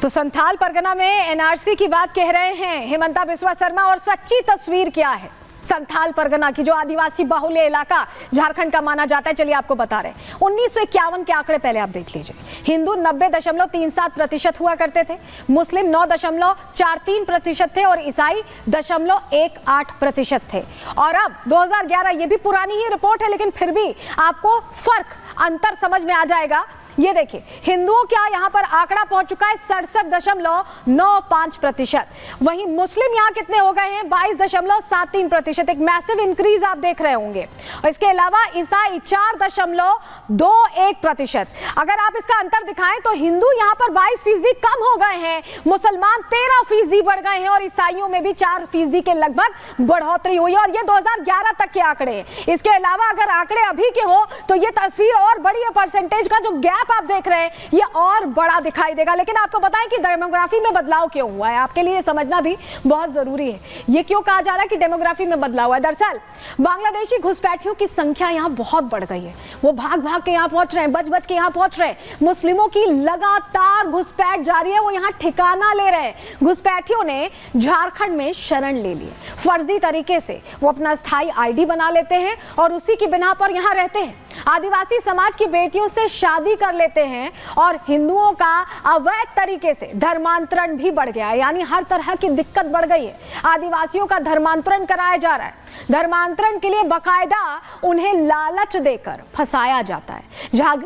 तो संथाल परगना में एनआरसी की बात कह रहे हैं हेमंता बिस्वा शर्मा, और सच्ची तस्वीर क्या है संथाल परगना की, जो आदिवासी बाहुल्य इलाका झारखंड का माना जाता है। चलिए आपको बता रहे हैं 1951 के आंकड़े पहले आप देख लीजिए। हिंदू 90.37% हुआ करते थे, मुस्लिम 9.43% थे और ईसाई 0.18% थे। और अब 2011, ये भी पुरानी ही रिपोर्ट है लेकिन फिर भी आपको फर्क अंतर समझ में आ जाएगा। ये देखिए हिंदुओं का यहाँ पर आंकड़ा पहुंच चुका है 67.95%। वहीं मुस्लिम यहाँ कितने हो गए हैं 22.73%, एक मैसिव इंक्रीज आप देख रहे होंगे। और इसके अलावा ईसाई 4.21%। अगर आप इसका अंतर दिखाएं तो हिंदू यहाँ पर 22% कम हो गए हैं, मुसलमान 13% बढ़ गए हैं और ईसाइयों में भी 4% के लगभग बढ़ोतरी हुई है। और ये 2011 तक के आंकड़े हैं। इसके अलावा अगर आंकड़े अभी के हो तो ये तस्वीर और बड़ी है, परसेंटेज का जो गैप आप देख रहे हैं ये और बड़ा दिखाई देगा। लेकिन आपको बताएं कि डेमोग्राफी में बदलाव क्यों हुआ है, आपके लिए समझना भी बहुत जरूरी है। ये क्यों कहा जा रहा है कि डेमोग्राफी में बदलाव हुआ है? दरअसल बांग्लादेशी घुसपैठियों की संख्या यहां बहुत बढ़ गई है। वो भाग भाग के यहां पहुंच रहे हैं, बच बच के यहां पहुंच रहे हैं। मुस्लिमों की लगातार घुसपैठ जारी है, वो यहां ठिकाना ले रहे हैं। घुसपैठियों ने झारखंड में शरण ले ली, फर्जी तरीके से वो अपना स्थायी आईडी बना लेते हैं और उसी की बिना पर यहां रहते हैं। आदिवासी समाज की बेटियों से शादी कर लेते हैं और हिंदुओं का अवैध तरीके से धर्मांतरण भी बढ़ गया है, यानी हर तरह की दिक्कत बढ़ गई है। आदिवासियों का धर्मांतरण कराया जा रहा है। धर्मांतरण के लिए बकायदा उन्हें लालच देकर फंसाया जाता है।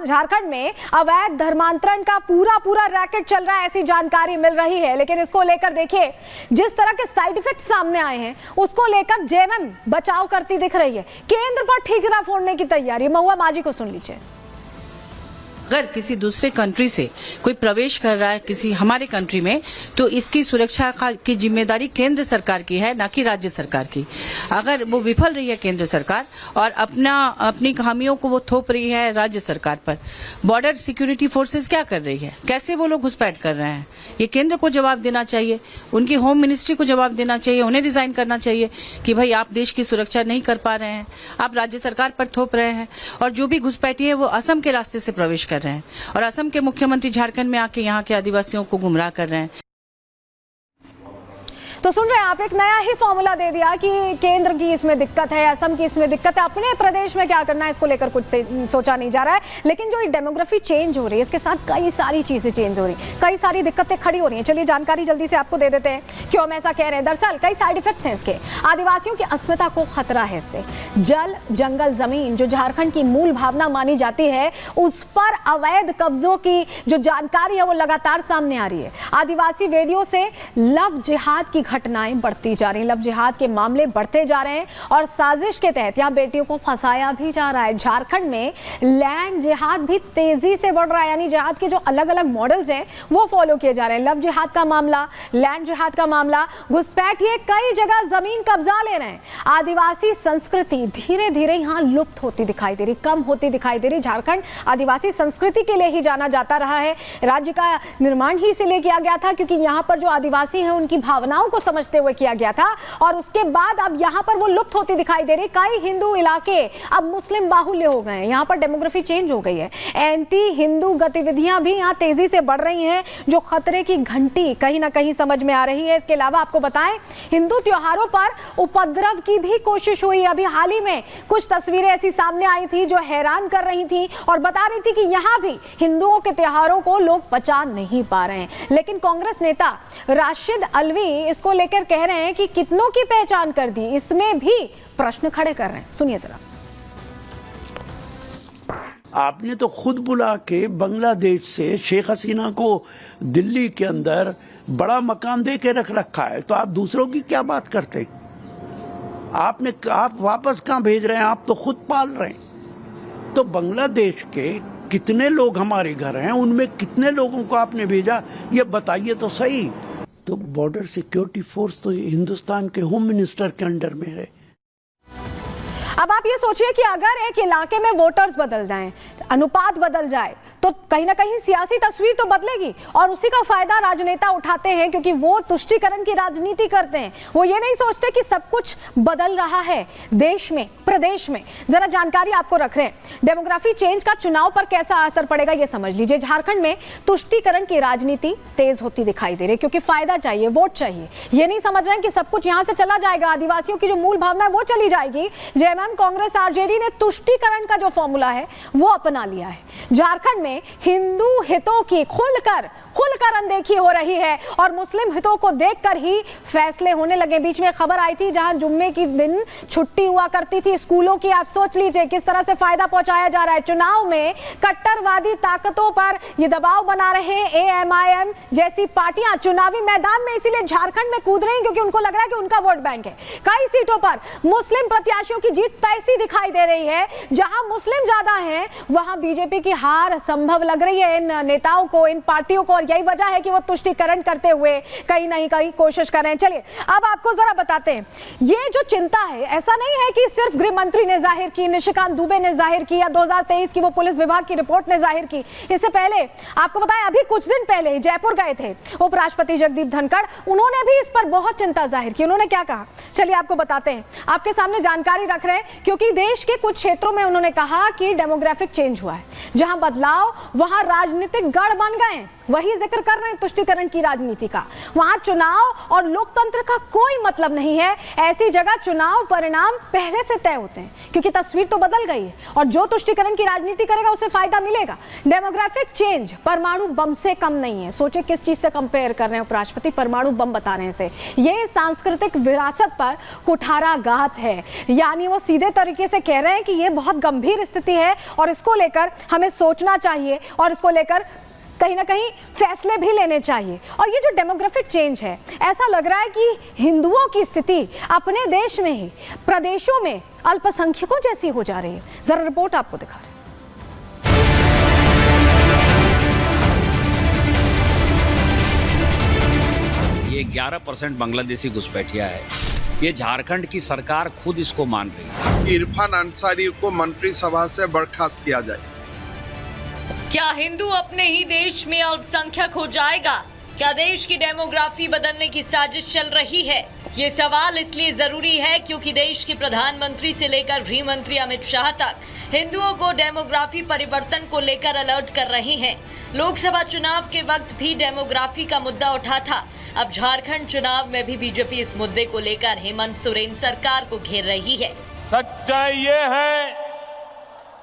झारखंड में अवैध धर्मांतरण का पूरा रैकेट चल रहा है, ऐसी जानकारी मिल रही है। लेकिन इसको लेकर देखिए जिस तरह के साइड इफेक्ट सामने आए हैं उसको लेकर जेएमएम बचाव करती दिख रही है। केंद्र पर ठीकरा फोड़ने की तैयारी। महुआ माजी को सुन लीजिए। अगर किसी दूसरे कंट्री से कोई प्रवेश कर रहा है किसी हमारे कंट्री में, तो इसकी सुरक्षा की जिम्मेदारी केंद्र सरकार की है, ना कि राज्य सरकार की। अगर वो विफल रही है केंद्र सरकार और अपनी खामियों को वो थोप रही है राज्य सरकार पर, बॉर्डर सिक्योरिटी फोर्सेस क्या कर रही है, कैसे वो लोग घुसपैठ कर रहे हैं, ये केंद्र को जवाब देना चाहिए, उनकी होम मिनिस्ट्री को जवाब देना चाहिए, उन्हें रिजाइन करना चाहिए कि भाई आप देश की सुरक्षा नहीं कर पा रहे हैं, आप राज्य सरकार पर थोप रहे हैं। और जो भी घुसपैठी है वो असम के रास्ते से प्रवेश कर रहे हैं और असम के मुख्यमंत्री झारखंड में आके यहाँ के आदिवासियों को गुमराह कर रहे हैं। तो सुन रहे हैं आप, एक नया ही फॉर्मूला दे दिया कि केंद्र की इसमें दिक्कत है, असम की इसमें दिक्कत है, अपने प्रदेश में क्या करना है इसको लेकर कुछ सोचा नहीं जा रहा है। लेकिन जो डेमोग्राफी चेंज हो रही है इसके साथ कई सारी चीजें चेंज हो रही हैं, कई सारी दिक्कतें खड़ी हो रही हैं। चलिए जानकारी जल्दी से आपको दे देते हैं क्यों हम ऐसा कह रहे हैं। दरअसल कई साइड इफेक्ट्स हैं इसके। आदिवासियों की अस्मिता को खतरा है इससे। जल जंगल जमीन जो झारखंड की मूल भावना मानी जाती है, उस पर अवैध कब्जों की जो जानकारी है वो लगातार सामने आ रही है। आदिवासी वेडियों से लव जिहाद की घटनाएं बढ़ती जा रही हैं, लव जिहाद के मामले बढ़ते जा रहे हैं और साजिश के तहत यहां बेटियों को फंसाया भी जा रहा है। झारखंड में लैंड जिहाद भी तेजी से बढ़ रहा है, यानी जिहाद के जो अलग अलग मॉडल्स हैं वो फॉलो किए जा रहे हैं। लव जिहाद का मामला, लैंड जिहाद का मामला, घुसपैठिए कई जगह जमीन कब्जा ले रहे हैं। आदिवासी संस्कृति धीरे धीरे यहां लुप्त होती दिखाई दे रही, कम होती दिखाई दे रही। झारखंड आदिवासी संस्कृति के लिए ही जाना जाता रहा है। राज्य का निर्माण ही इसीलिए किया गया था क्योंकि यहाँ पर जो आदिवासी हैं उनकी भावनाओं को समझते हुए किया गया था और उसके बाद अब यहां पर वो लुप्त होती दिखाई दे रही। कई हिंदू इलाके अब मुस्लिम बाहुल्य हो गए हैं, यहां पर डेमोग्राफी चेंज हो गई है। एंटी हिंदू गतिविधियां भी यहां तेजी से बढ़ रही हैं, जो खतरे की घंटी कहीं ना कहीं समझ में आ रही है। इसके अलावा आपको बताएं हिंदू त्योहारों पर उपद्रव की भी कोशिश हुई। अभी हाल ही में कुछ तस्वीरें ऐसी सामने आई थी जो हैरान कर रही थी और बता रही थी कि यहां भी हिंदुओं के त्योहारों को लोग बचा नहीं पा रहे हैं। लेकिन कांग्रेस नेता राशिद अलवी इसको लेकर कह रहे हैं कि कितनों की पहचान कर दी, इसमें भी प्रश्न खड़े कर रहे हैं। सुनिए जरा। आपने तो खुद बुला के बांग्लादेश से शेख हसीना को दिल्ली के अंदर बड़ा मकान दे के रख रखा है, तो आप दूसरों की क्या बात करते? आप वापस कहां भेज रहे हैं? आप तो खुद पाल रहे हैं। तो बांग्लादेश के कितने लोग हमारे घर हैं, उनमें कितने लोगों को आपने भेजा ये बताइए तो सही। तो बॉर्डर सिक्योरिटी फोर्स तो हिंदुस्तान के होम मिनिस्टर के अंडर में है। अब आप ये सोचिए कि अगर एक इलाके में वोटर्स बदल जाएं, अनुपात बदल जाए, तो कहीं ना कहीं सियासी तस्वीर तो बदलेगी और उसी का फायदा राजनेता उठाते हैं, क्योंकि वो तुष्टीकरण की राजनीति करते हैं। वो ये नहीं सोचते कि सब कुछ बदल रहा है देश में, प्रदेश में। जरा जानकारी आपको रख रहे हैं, डेमोग्राफी चेंज का चुनाव पर कैसा असर पड़ेगा ये समझ लीजिए। झारखंड में तुष्टीकरण की राजनीति तेज होती दिखाई दे रही है, क्योंकि फायदा चाहिए, वोट चाहिए। ये नहीं समझ रहे हैं कि सब कुछ यहां से चला जाएगा, आदिवासियों की जो मूल भावना है वो चली जाएगी। जेएमएम, कांग्रेस, आरजेडी ने तुष्टीकरण का जो फॉर्मूला है वो अपना लिया है। झारखंड में हिंदू हितों की खुलकर अनदेखी हो रही है और मुस्लिम हितों को देखकर ही फैसले होने लगे। बीच में खबर आई थी जहां जुम्मे की दिन छुट्टी हुआ करती थी स्कूलों की। आप सोच लीजिए किस तरह से फायदा पहुंचाया जा रहा है। चुनाव में कट्टरवादी ताकतों पर ये दबाव बना रहे हैं एएमआईएम जैसी पार्टियां चुनावी मैदान में, इसीलिए झारखंड में कूद रही हैं, क्योंकि उनको लग रहा है कि उनका वोट बैंक है। कई सीटों पर मुस्लिम प्रत्याशियों की जीत तैसी दिखाई दे रही है, जहां मुस्लिम ज्यादा हैं वहां बीजेपी की हार संभव लग रही है इन नेताओं को, इन पार्टियों को, और यही वजह है कि वो तुष्टीकरण करते हुए कहीं नहीं कहीं कोशिश कर रहे हैं। चलिए अब आपको जरा बताते हैं, ये जो चिंता है ऐसा नहीं है कि सिर्फ गृह मंत्री ने जाहिर की, निशिकांत दुबे ने जाहिर की, या 2023 की वो पुलिस विभाग की रिपोर्ट ने जाहिर की। इससे पहले आपको बताएं, अभी कुछ दिन पहले जयपुर गए थे उपराष्ट्रपति जगदीप धनखड़, उन्होंने भी इस पर बहुत चिंता जाहिर की। उन्होंने क्या कहा, चलिए आपको बताते हैं, आपके सामने जानकारी रख रहे हैं, क्योंकि देश के कुछ क्षेत्रों में उन्होंने कहा कि डेमोग्राफिक चेंज हुआ है, जहां बदलाव वहां राजनीतिक गढ़ बन गए। वही जिक्र कर रहे हैं तुष्टीकरण की राजनीति का। वहां चुनाव और लोकतंत्र का कोई मतलब नहीं है। ऐसी जगह चुनाव परिणाम पहले से तय होते हैं, क्योंकि तस्वीर तो बदल गई है और जो तुष्टीकरण की राजनीति करेगा उसे फायदा मिलेगा। डेमोग्राफिक चेंज परमाणु बम से कम नहीं है। सोचे किस चीज से कंपेयर कर रहे हैं उपराष्ट्रपति, परमाणु बम बता रहे हैं इसे। ये सांस्कृतिक विरासत पर कुठाराघात है, यानी वो सीधे तरीके से कह रहे हैं कि ये बहुत गंभीर स्थिति है और इसको लेकर हमें सोचना चाहिए और इसको लेकर कहीं ना कहीं फैसले भी लेने चाहिए। और ये जो डेमोग्राफिक चेंज है, ऐसा लग रहा है कि हिंदुओं की स्थिति अपने देश में ही प्रदेशों में अल्पसंख्यकों जैसी हो जा रही है। जरा रिपोर्ट आपको दिखा रहे हैं। ये 11% बांग्लादेशी घुसपैठिया है। ये झारखंड की सरकार खुद इसको मान रही है। इरफान अंसारी को मंत्रिसभा से बर्खास्त किया जाए। क्या हिंदू अपने ही देश में अल्पसंख्यक हो जाएगा? क्या देश की डेमोग्राफी बदलने की साजिश चल रही है? ये सवाल इसलिए जरूरी है क्योंकि देश के प्रधानमंत्री से लेकर गृह मंत्री अमित शाह तक हिंदुओं को डेमोग्राफी परिवर्तन को लेकर अलर्ट कर रहे हैं। लोकसभा चुनाव के वक्त भी डेमोग्राफी का मुद्दा उठा था। अब झारखंड चुनाव में भी बीजेपी इस मुद्दे को लेकर हेमंत सोरेन सरकार को घेर रही है। सच्चाई ये है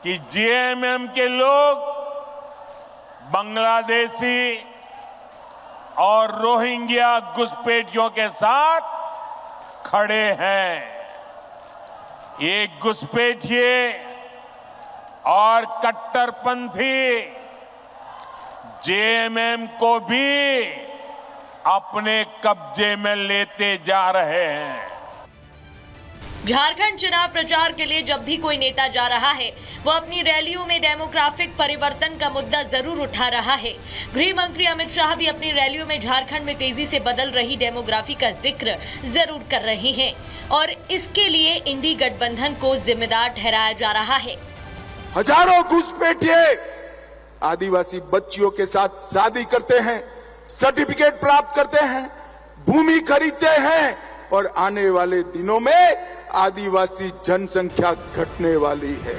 कि जेएमएम के लोग बांग्लादेशी और रोहिंग्या घुसपैठियों के साथ खड़े हैं। ये घुसपैठिए और कट्टरपंथी जेएमएम को भी अपने कब्जे में लेते जा रहे हैं। झारखंड चुनाव प्रचार के लिए जब भी कोई नेता जा रहा है, वो अपनी रैलियों में डेमोग्राफिक परिवर्तन का मुद्दा जरूर उठा रहा है। गृह मंत्री अमित शाह भी अपनी रैलियों में झारखंड में तेजी से बदल रही डेमोग्राफी का जिक्र जरूर कर रहे हैं और इसके लिए इंडी गठबंधन को जिम्मेदार ठहराया जा रहा है। हजारों घुसपैठिए आदिवासी बच्चियों के साथ शादी करते हैं, सर्टिफिकेट प्राप्त करते हैं, भूमि खरीदते हैं और आने वाले दिनों में आदिवासी जनसंख्या घटने वाली है।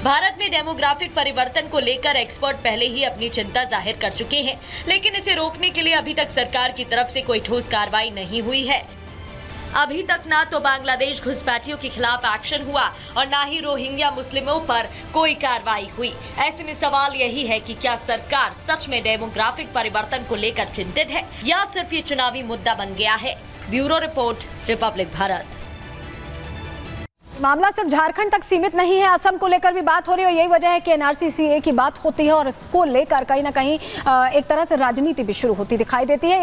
भारत में डेमोग्राफिक परिवर्तन को लेकर एक्सपर्ट पहले ही अपनी चिंता जाहिर कर चुके हैं, लेकिन इसे रोकने के लिए अभी तक सरकार की तरफ से कोई ठोस कार्रवाई नहीं हुई है। अभी तक ना तो बांग्लादेश घुसपैठियों के खिलाफ एक्शन हुआ और ना ही रोहिंग्या मुस्लिमों पर कोई कार्रवाई हुई। ऐसे में सवाल यही है कि क्या सरकार सच में डेमोग्राफिक परिवर्तन को लेकर चिंतित है या सिर्फ ये चुनावी मुद्दा बन गया है। Bureau report, Republic Bharat. मामला सिर्फ झारखंड तक सीमित नहीं है, असम को लेकर भी बात हो रही है और यही वजह है कि एनआरसी की बात होती है और इसको लेकर कहीं ना कहीं एक तरह से राजनीति भी शुरू होती दिखाई देती है।